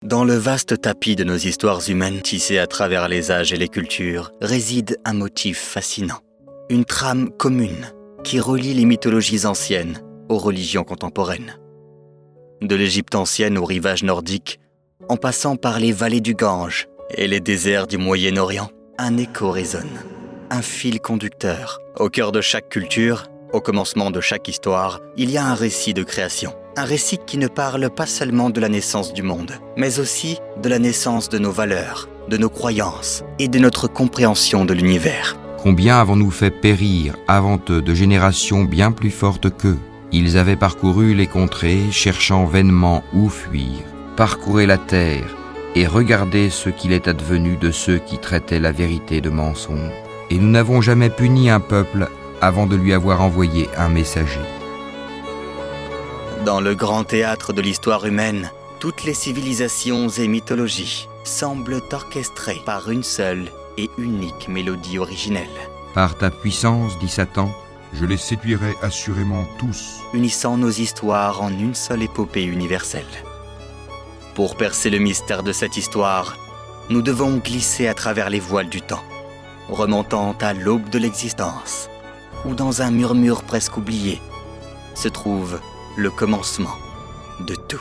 Dans le vaste tapis de nos histoires humaines tissées à travers les âges et les cultures, réside un motif fascinant. Une trame commune qui relie les mythologies anciennes aux religions contemporaines. De l'Égypte ancienne aux rivages nordiques, en passant par les vallées du Gange et les déserts du Moyen-Orient, un écho résonne, un fil conducteur. Au cœur de chaque culture, au commencement de chaque histoire, il y a un récit de création. Un récit qui ne parle pas seulement de la naissance du monde, mais aussi de la naissance de nos valeurs, de nos croyances et de notre compréhension de l'univers. Combien avons-nous fait périr avant eux de générations bien plus fortes qu'eux? Ils avaient parcouru les contrées, cherchant vainement où fuir. Parcourez la terre et regardez ce qu'il est advenu de ceux qui traitaient la vérité de mensonge. Et nous n'avons jamais puni un peuple avant de lui avoir envoyé un messager. Dans le grand théâtre de l'histoire humaine, toutes les civilisations et mythologies semblent orchestrées par une seule et unique mélodie originelle. Par ta puissance, dit Satan, je les séduirai assurément tous, unissant nos histoires en une seule épopée universelle. Pour percer le mystère de cette histoire, nous devons glisser à travers les voiles du temps, remontant à l'aube de l'existence, où dans un murmure presque oublié se trouve le commencement de tout.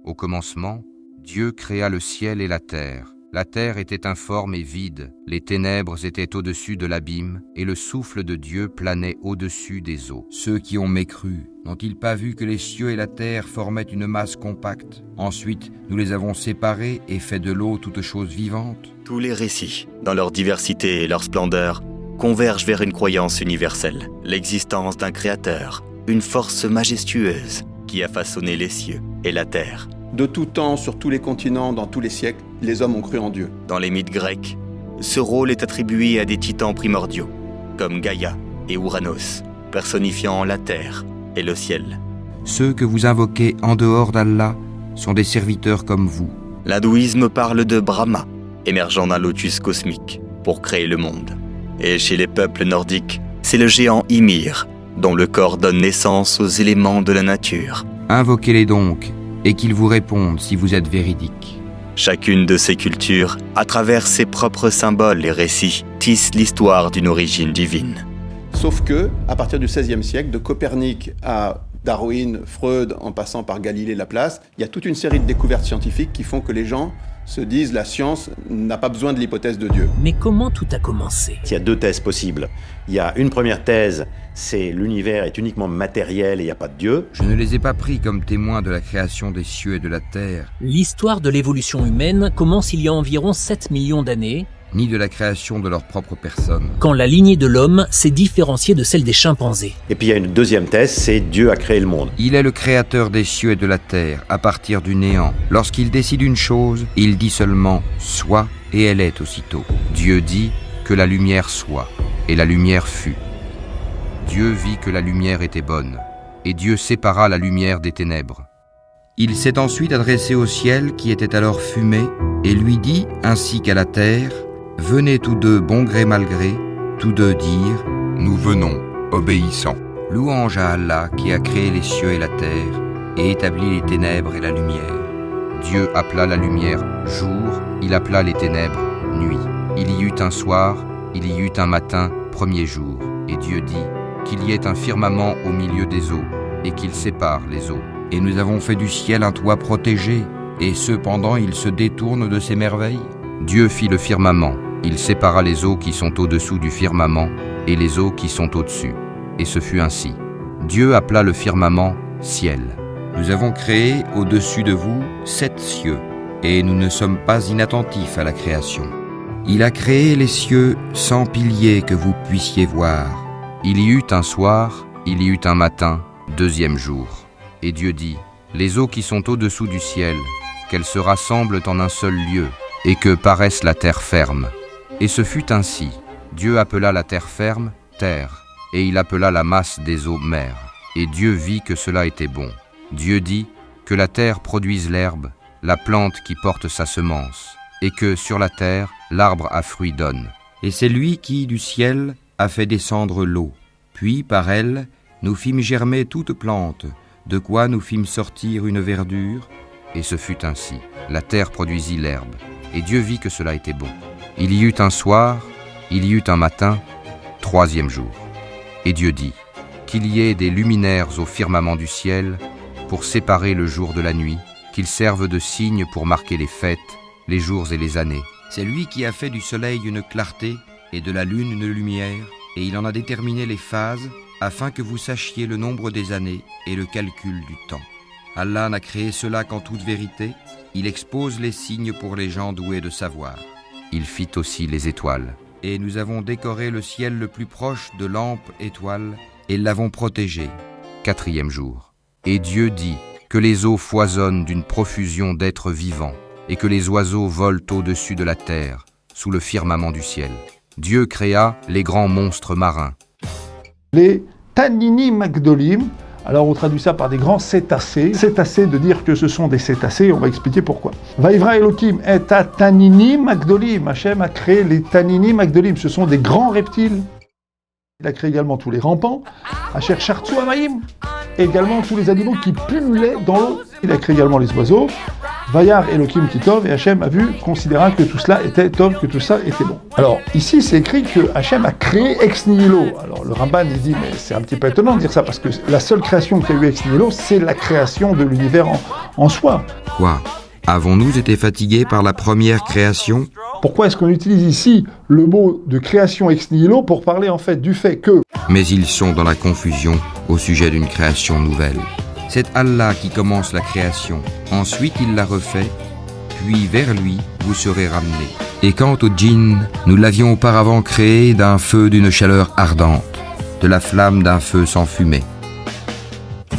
Au commencement, Dieu créa le ciel et la terre. La terre était informe et vide, les ténèbres étaient au-dessus de l'abîme, et le souffle de Dieu planait au-dessus des eaux. Ceux qui ont mécru, n'ont-ils pas vu que les cieux et la terre formaient une masse compacte? Ensuite, nous les avons séparés et fait de l'eau toute chose vivante. Tous les récits, dans leur diversité et leur splendeur, convergent vers une croyance universelle, l'existence d'un créateur, une force majestueuse qui a façonné les cieux et la terre. De tout temps, sur tous les continents, dans tous les siècles, les hommes ont cru en Dieu. Dans les mythes grecs, ce rôle est attribué à des titans primordiaux, comme Gaïa et Ouranos, personnifiant la terre et le ciel. Ceux que vous invoquez en dehors d'Allah sont des serviteurs comme vous. L'hindouisme parle de Brahma, émergeant d'un lotus cosmique pour créer le monde. Et chez les peuples nordiques, c'est le géant Ymir, dont le corps donne naissance aux éléments de la nature. Invoquez-les donc, et qu'ils vous répondent si vous êtes véridique. Chacune de ces cultures, à travers ses propres symboles et récits, tisse l'histoire d'une origine divine. Sauf que, à partir du XVIe siècle, de Copernic à Darwin, Freud, en passant par Galilée, Laplace, il y a toute une série de découvertes scientifiques qui font que les gens se disent la science n'a pas besoin de l'hypothèse de Dieu. Mais comment tout a commencé? Il y a deux thèses possibles. Il y a une première thèse, c'est l'univers est uniquement matériel et il n'y a pas de Dieu. Je ne les ai pas pris comme témoins de la création des cieux et de la terre. L'histoire de l'évolution humaine commence il y a environ 7 millions d'années, ni de la création de leur propre personne. quand la lignée de l'homme s'est différenciée de celle des chimpanzés. Et puis il y a une deuxième thèse, c'est Dieu a créé le monde. Il est le créateur des cieux et de la terre, à partir du néant. Lorsqu'il décide une chose, il dit seulement « soit » et elle est aussitôt. Dieu dit que la lumière soit, et la lumière fut. Dieu vit que la lumière était bonne, et Dieu sépara la lumière des ténèbres. Il s'est ensuite adressé au ciel qui était alors fumé, et lui dit, ainsi qu'à la terre, « Venez tous deux bon gré mal gré, tous deux dire, nous venons, obéissants. » Louange à Allah qui a créé les cieux et la terre, et établi les ténèbres et la lumière. Dieu appela la lumière jour, il appela les ténèbres nuit. Il y eut un soir, il y eut un matin, premier jour. Et Dieu dit qu'il y ait un firmament au milieu des eaux, et qu'il sépare les eaux. Et nous avons fait du ciel un toit protégé, et cependant il se détourne de ses merveilles. Dieu fit le firmament, il sépara les eaux qui sont au-dessous du firmament, et les eaux qui sont au-dessus. Et ce fut ainsi. Dieu appela le firmament ciel. Nous avons créé au-dessus de vous 7 cieux, et nous ne sommes pas inattentifs à la création. Il a créé les cieux sans piliers que vous puissiez voir. Il y eut un soir, il y eut un matin, deuxième jour. Et Dieu dit, les eaux qui sont au-dessous du ciel, qu'elles se rassemblent en un seul lieu, et que paraisse la terre ferme. Et ce fut ainsi. Dieu appela la terre ferme, terre, et il appela la masse des eaux mer. Et Dieu vit que cela était bon. Dieu dit que la terre produise l'herbe, la plante qui porte sa semence, et que sur la terre, l'arbre à fruits donne. Et c'est lui qui, du ciel, a fait descendre l'eau. Puis, par elle, nous fîmes germer toute plante, de quoi nous fîmes sortir une verdure, et ce fut ainsi. La terre produisit l'herbe, et Dieu vit que cela était bon. Il y eut un soir, il y eut un matin, 3e jour. Et Dieu dit, qu'il y ait des luminaires au firmament du ciel, pour séparer le jour de la nuit, qu'ils servent de signes pour marquer les fêtes, les jours et les années. C'est lui qui a fait du soleil une clarté, et de la lune une lumière, et il en a déterminé les phases, afin que vous sachiez le nombre des années et le calcul du temps. Allah n'a créé cela qu'en toute vérité, il expose les signes pour les gens doués de savoir. Il fit aussi les étoiles. Et nous avons décoré le ciel le plus proche de lampes étoiles, et l'avons protégé. 4e jour. Et Dieu dit que les eaux foisonnent d'une profusion d'êtres vivants, et que les oiseaux volent au-dessus de la terre, sous le firmament du ciel. Dieu créa les grands monstres marins. Les Taninim Agdolim, alors on traduit ça par des grands cétacés. Cétacés, de dire que ce sont des cétacés, on va expliquer pourquoi. Vaivra Elohim et Taninim Agdolim. Hachem a créé les Taninim Agdolim, ce sont des grands reptiles. Il a créé également tous les rampants, Asher Shartsu Amayim, et également tous les animaux qui pullulaient dans l'eau. Il a créé également les oiseaux. Vayar Elohim Kitov, et Hachem a vu, considéra que tout cela était tov, que tout ça était bon. Alors ici c'est écrit que Hachem a créé ex nihilo. Alors le Ramban il dit mais c'est un petit peu étonnant de dire ça parce que la seule création qu'il y a eu ex nihilo c'est la création de l'univers en soi. Quoi ? Avons-nous été fatigués par la première création ? Pourquoi est-ce qu'on utilise ici le mot de création ex nihilo pour parler en fait du fait que... Mais ils sont dans la confusion au sujet d'une création nouvelle. C'est Allah qui commence la création, ensuite il la refait, puis vers lui vous serez ramenés. Et quant au djinn, nous l'avions auparavant créé d'un feu d'une chaleur ardente, de la flamme d'un feu sans fumée.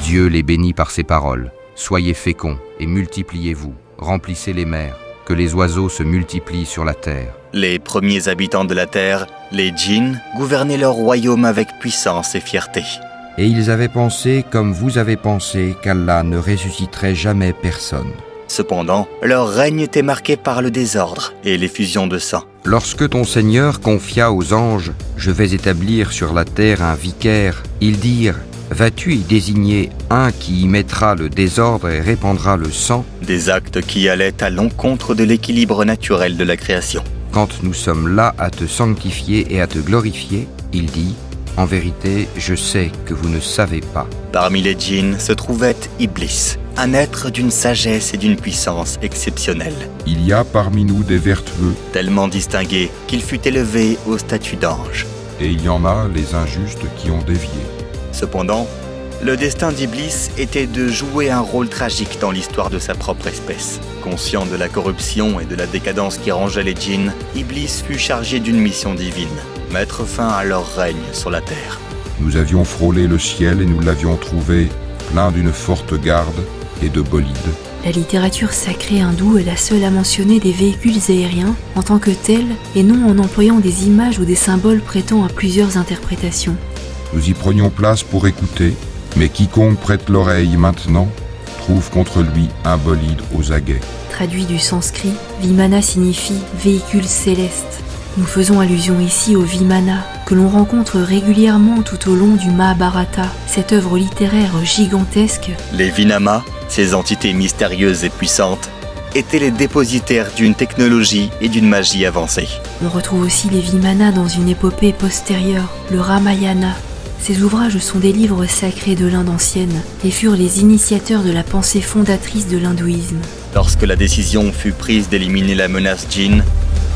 Dieu les bénit par ses paroles. Soyez féconds et multipliez-vous, remplissez les mers, que les oiseaux se multiplient sur la terre. Les premiers habitants de la terre, les djinns, gouvernaient leur royaume avec puissance et fierté. Et ils avaient pensé, comme vous avez pensé, qu'Allah ne ressusciterait jamais personne. Cependant, leur règne était marqué par le désordre et l'effusion de sang. Lorsque ton Seigneur confia aux anges « Je vais établir sur la terre un vicaire », ils dirent « Vas-tu y désigner un qui y mettra le désordre et répandra le sang ?» Des actes qui allaient à l'encontre de l'équilibre naturel de la création. Quand nous sommes là à te sanctifier et à te glorifier, il dit « En vérité, je sais que vous ne savez pas. » Parmi les djinns se trouvait Iblis, un être d'une sagesse et d'une puissance exceptionnelle. Il y a parmi nous des vertueux, Tellement distingué qu'il fut élevé au statut d'ange. et il y en a les injustes qui ont dévié. Cependant, le destin d'Iblis était de jouer un rôle tragique dans l'histoire de sa propre espèce. Conscient de la corruption et de la décadence qui rongeait les djinns, Iblis fut chargé d'une mission divine, mettre fin à leur règne sur la terre. Nous avions frôlé le ciel et nous l'avions trouvé plein d'une forte garde et de bolides. La littérature sacrée hindoue est la seule à mentionner des véhicules aériens en tant que tels et non en employant des images ou des symboles prêtant à plusieurs interprétations. Nous y prenions place pour écouter, mais quiconque prête l'oreille maintenant trouve contre lui un bolide aux aguets. Traduit du sanskrit, Vimana signifie véhicule céleste. Nous faisons allusion ici au Vimana, que l'on rencontre régulièrement tout au long du Mahabharata, cette œuvre littéraire gigantesque. Les Vinama, ces entités mystérieuses et puissantes, étaient les dépositaires d'une technologie et d'une magie avancée. On retrouve aussi les Vimana dans une épopée postérieure, le Ramayana. Ces ouvrages sont des livres sacrés de l'Inde ancienne et furent les initiateurs de la pensée fondatrice de l'hindouisme. Lorsque la décision fut prise d'éliminer la menace djinn,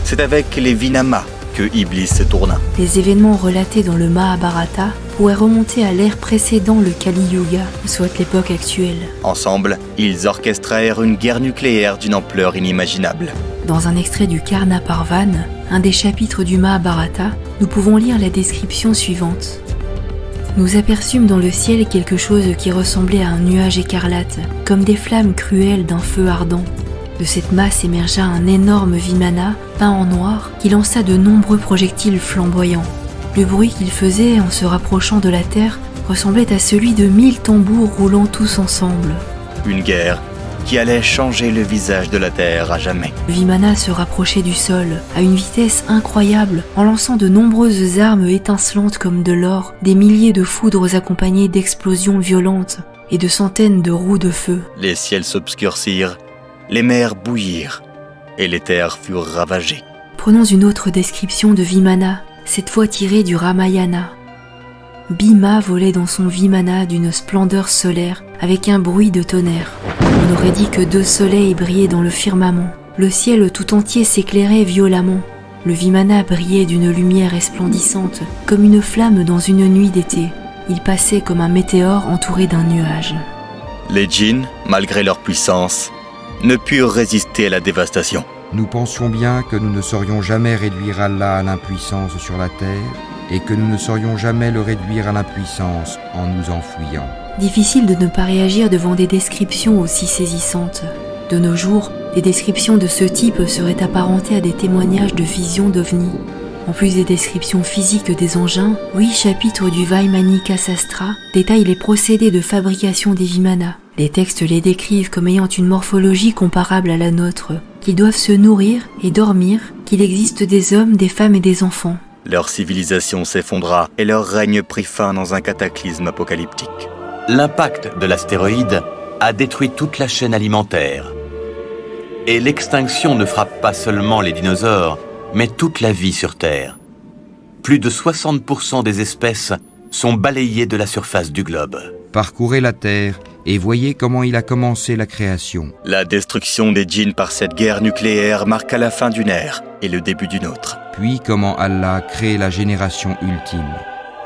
c'est avec les Vinama que Iblis se tourna. Les événements relatés dans le Mahabharata pourraient remonter à l'ère précédant le Kali Yuga, soit l'époque actuelle. Ensemble, ils orchestrèrent une guerre nucléaire d'une ampleur inimaginable. Dans un extrait du Karna Parvan, un des chapitres du Mahabharata, nous pouvons lire la description suivante. Nous aperçûmes dans le ciel quelque chose qui ressemblait à un nuage écarlate, comme des flammes cruelles d'un feu ardent. De cette masse émergea un énorme Vimana, peint en noir, qui lança de nombreux projectiles flamboyants. Le bruit qu'il faisait en se rapprochant de la terre ressemblait à celui de 1000 tambours roulant tous ensemble. Une guerre qui allait changer le visage de la Terre à jamais. Vimana se rapprochait du sol à une vitesse incroyable en lançant de nombreuses armes étincelantes comme de l'or, des milliers de foudres accompagnées d'explosions violentes et de centaines de roues de feu. Les ciels s'obscurcirent, les mers bouillirent et les terres furent ravagées. Prenons une autre description de Vimana, cette fois tirée du Ramayana. Bhima volait dans son Vimana d'une splendeur solaire avec un bruit de tonnerre. On aurait dit que 2 soleils brillaient dans le firmament. Le ciel tout entier s'éclairait violemment. Le Vimana brillait d'une lumière resplendissante, comme une flamme dans une nuit d'été. Il passait comme un météore entouré d'un nuage. Les djinns, malgré leur puissance, ne purent résister à la dévastation. Nous pensions bien que nous ne saurions jamais réduire Allah à l'impuissance sur la terre et que nous ne saurions jamais le réduire à l'impuissance en nous enfuyant. Difficile de ne pas réagir devant des descriptions aussi saisissantes. De nos jours, des descriptions de ce type seraient apparentées à des témoignages de visions d'ovnis. En plus des descriptions physiques des engins, 8 chapitres du Vaimanika Sastra détaillent les procédés de fabrication des Vimana. Les textes les décrivent comme ayant une morphologie comparable à la nôtre, qu'ils doivent se nourrir et dormir, qu'il existe des hommes, des femmes et des enfants. Leur civilisation s'effondra et leur règne prit fin dans un cataclysme apocalyptique. L'impact de l'astéroïde a détruit toute la chaîne alimentaire. Et l'extinction ne frappe pas seulement les dinosaures, mais toute la vie sur Terre. Plus de 60% des espèces sont balayées de la surface du globe. Parcourez la terre et voyez comment il a commencé la création. La destruction des djinns par cette guerre nucléaire marqua la fin d'une ère et le début d'une autre. Puis comment Allah crée la génération ultime,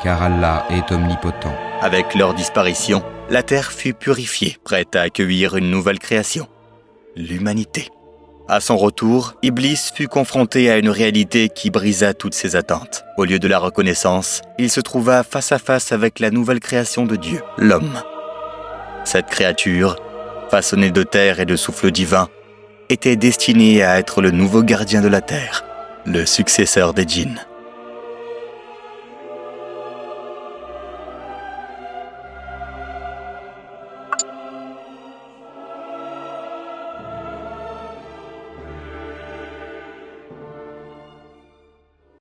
car Allah est omnipotent. Avec leur disparition, la Terre fut purifiée, prête à accueillir une nouvelle création, l'humanité. À son retour, Iblis fut confronté à une réalité qui brisa toutes ses attentes. Au lieu de la reconnaissance, il se trouva face à face avec la nouvelle création de Dieu, l'homme. Cette créature, façonnée de terre et de souffle divin, était destinée à être le nouveau gardien de la Terre, le successeur des djinns.